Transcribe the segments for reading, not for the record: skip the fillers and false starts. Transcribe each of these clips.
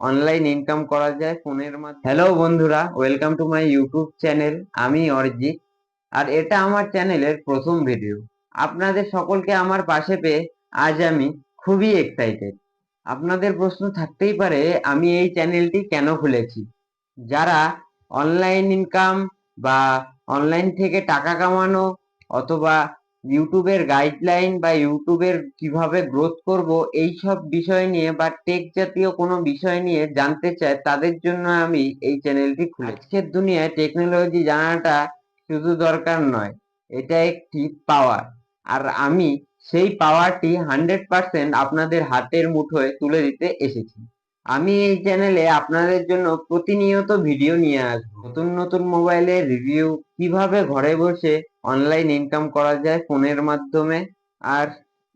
Online income করা যায় ফোনের মাধ্যমে। হ্যালো বন্ধুরা, welcome to my YouTube channel. আমি অরিজিৎ, আর এটা আমার চ্যানেলের প্রথম ভিডিও। আপনাদের সকলকে আমার পাশে পেয়ে আজ আমি খুবই এক্সাইটেড। আপনাদের প্রশ্ন থাকতেই পারে আমি এই চ্যানেলটি কেন খুলেছি। যারা অনলাইন ইনকাম বা অনলাইন থেকে টাকা কামানো অথবা ইউটিউবের গাইডলাইন বা ইউটিউবের কিভাবে গ্রোথ করব এই সব বিষয় নিয়ে বা টেক জাতীয় কোনো বিষয় নিয়ে জানতে চায়, তাদের জন্য আমি এই চ্যানেলটি খুলেছি। আজকের দুনিয়ায় টেকনোলজি জানাটা শুধু দরকার নয়, এটা একটি পাওয়ার। আর আমি সেই পাওয়ারটি 100% আপনাদের হাতের মুঠোয় তুলে দিতে এসেছি। আমি এই চ্যানেলে আপনাদের জন্য প্রতিনিয়ত ভিডিও নিয়ে আসবো, নতুন নতুন মোবাইলের রিভিউ, কিভাবে ঘরে বসে অনলাইন ইনকাম করা যায় ফোনের মাধ্যমে, আর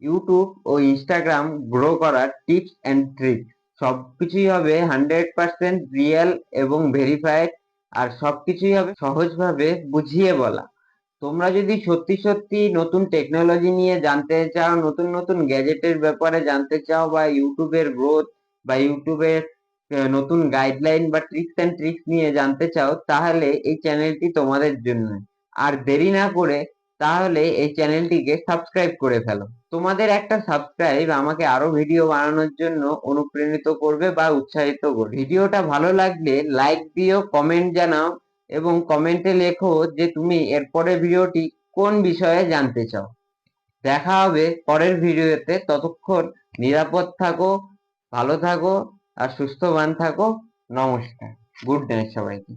ইউটিউব ও ইনস্টাগ্রাম গ্রো করার টিপস অ্যান্ড ট্রিক্স। সবকিছুই হবে 100% রিয়েল এবং ভেরিফাইড, আর সবকিছুই হবে সহজভাবে বুঝিয়ে বলা। তোমরা যদি সত্যি সত্যি নতুন টেকনোলজি নিয়ে জানতে চাও, নতুন নতুন গ্যাজেটের ব্যাপারে জানতে চাও, বা ইউটিউবের গ্রোথ বা ইউটিউবের নতুন গাইডলাইন বা ট্রিক্স এন্ড ট্রিক্স নিয়ে জানতে চাও, তাহলে এই চ্যানেলটি তোমাদের জন্য। আর দেরি না করে তাহলে এই চ্যানেলটিকে সাবস্ক্রাইব করে ফেলো। তোমাদের একটা সাবস্ক্রাইব আমাকে আরো ভিডিও বানানোর জন্য অনুপ্রাণিত করবে বা উৎসাহিত করবে। ভিডিওটা ভালো লাগলে লাইক দিও, কমেন্ট জানাও, এবং কমেন্টে লেখো যে তুমি এরপরের ভিডিওটি কোন বিষয়ে জানতে চাও। দেখা হবে পরের ভিডিওতে। ততক্ষণ নিরাপদ থাকো, ভালো থাকো আর সুস্থবান থাকো। নমস্কার, গুড নাইট সবাইকে।